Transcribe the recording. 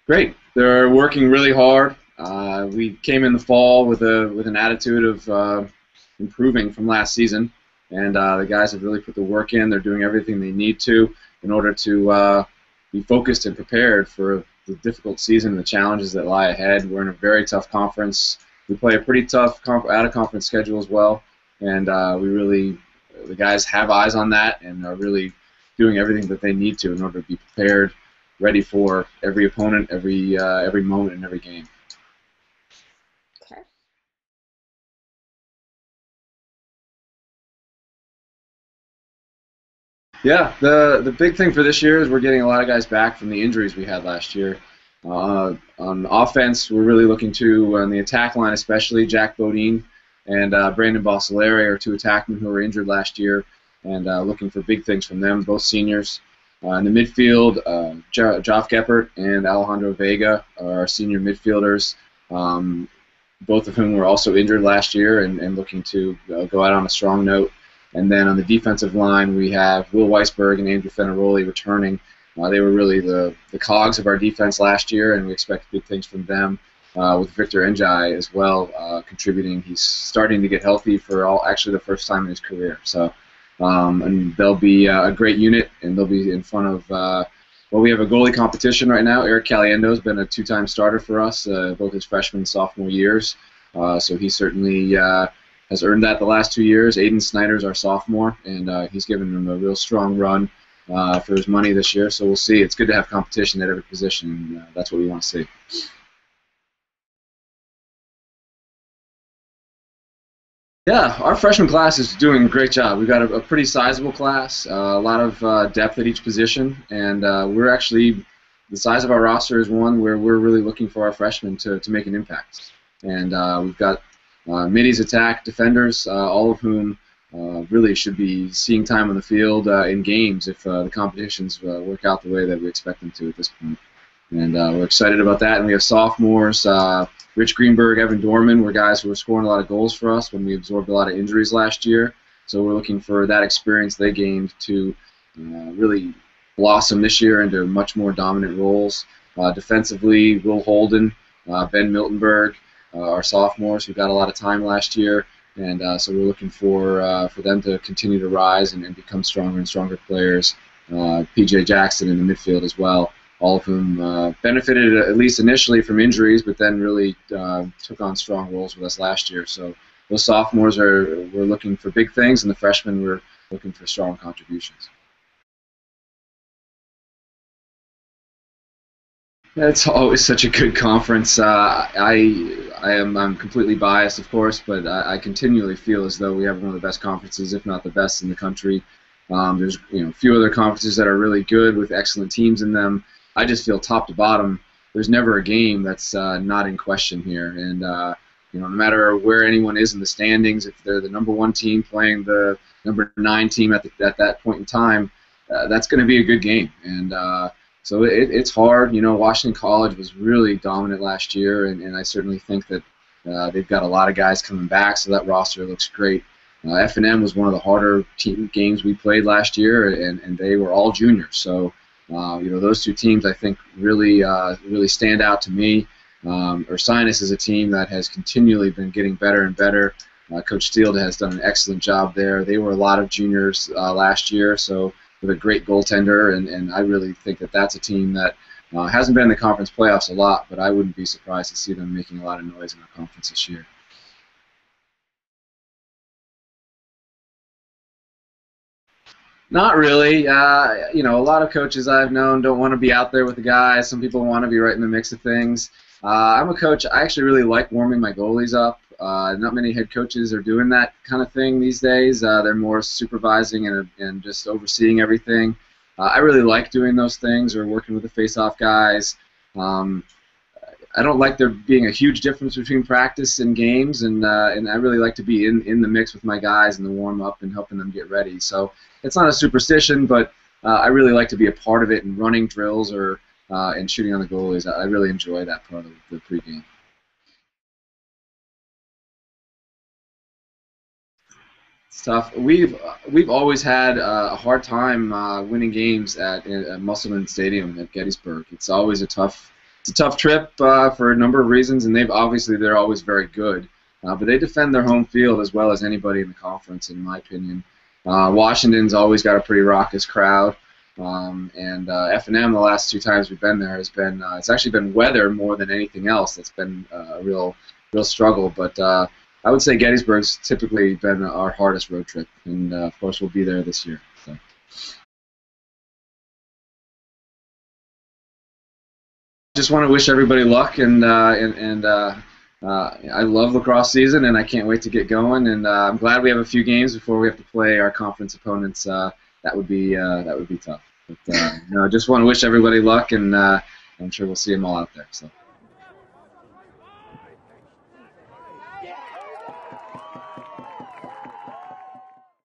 Great. They're working really hard. We came in the fall with an attitude of improving from last season, and the guys have really put the work in. They're doing everything they need to in order to be focused and prepared for the difficult season and the challenges that lie ahead. We're in a very tough conference. We play a pretty tough out-of-conference schedule as well, and the guys have eyes on that and are really doing everything that they need to in order to be prepared, ready for every opponent, every moment, and every game. Okay. Yeah, the big thing for this year is we're getting a lot of guys back from the injuries we had last year. On offense, we're really looking to, on the attack line especially, Jack Bodine and Brandon Bossolari are two attackmen who were injured last year, and looking for big things from them, both seniors. In the midfield, Joff Geppert and Alejandro Vega are our senior midfielders, both of whom were also injured last year and looking to go out on a strong note. And then on the defensive line, we have Will Weisberg and Andrew Fenaroli returning. They were really the cogs of our defense last year, and we expect big things from them, with Victor Njai as well contributing. He's starting to get healthy for actually the first time in his career. So, and they'll be a great unit, and they'll be in front of, well, we have a goalie competition right now. Eric Caliendo has been a two-time starter for us, both his freshman and sophomore years. So he certainly has earned that the last 2 years. Aiden Snyder's our sophomore, and he's given him a real strong run for his money this year. So we'll see. It's good to have competition at every position, and that's what we want to see. Yeah, our freshman class is doing a great job. We've got a pretty sizable class, a lot of depth at each position, and we're actually, the size of our roster is one where we're really looking for our freshmen to make an impact. And we've got middies, attack, defenders, all of whom really should be seeing time on the field in games if the competitions work out the way that we expect them to at this point. And we're excited about that. And we have sophomores, Rich Greenberg, Evan Dorman, were guys who were scoring a lot of goals for us when we absorbed a lot of injuries last year. So we're looking for that experience they gained to really blossom this year into much more dominant roles. Defensively, Will Holden, Ben Miltenberg, our sophomores who got a lot of time last year, and so we're looking for them to continue to rise and become stronger and stronger players. PJ Jackson in the midfield as well, all of whom benefited at least initially from injuries, but then really took on strong roles with us last year. So those sophomores we're looking for big things, and the freshmen we're looking for strong contributions. It's always such a good conference. I'm completely biased, of course, but I continually feel as though we have one of the best conferences, if not the best in the country. There's a few other conferences that are really good with excellent teams in them. I just feel top to bottom, there's never a game that's not in question here. And no matter where anyone is in the standings, if they're the #1 team playing the #9 team at that point in time, that's going to be a good game. And so it's hard. Washington College was really dominant last year, and I certainly think that they've got a lot of guys coming back, so that roster looks great. F&M was one of the harder team games we played last year, and they were all juniors. So those two teams I think really stand out to me. Ursinus is a team that has continually been getting better and better. Coach Steele has done an excellent job there. They were a lot of juniors last year, so with a great goaltender, and I really think that that's a team that hasn't been in the conference playoffs a lot, but I wouldn't be surprised to see them making a lot of noise in our conference this year. Not really. A lot of coaches I've known don't want to be out there with the guys. Some people want to be right in the mix of things. I'm a coach. I actually really like warming my goalies up. Not many head coaches are doing that kind of thing these days. They're more supervising and just overseeing everything. I really like doing those things or working with the face-off guys. I don't like there being a huge difference between practice and games, and I really like to be in the mix with my guys in the warm-up and helping them get ready. So it's not a superstition, but I really like to be a part of it and running drills or and shooting on the goalies. I really enjoy that part of the pregame. It's tough. We've always had a hard time winning games at Musselman Stadium at Gettysburg. It's always a tough It's a tough trip for a number of reasons, and they're always very good. But they defend their home field as well as anybody in the conference, in my opinion. Washington's always got a pretty raucous crowd, and F&M the last 2 times we've been there has been it's actually been weather more than anything else that's been a real struggle. But I would say Gettysburg's typically been our hardest road trip, and of course we'll be there this year. So. Just want to wish everybody luck, and I love lacrosse season, and I can't wait to get going. And I'm glad we have a few games before we have to play our conference opponents. That would be tough. But just want to wish everybody luck, and I'm sure we'll see them all out there. So.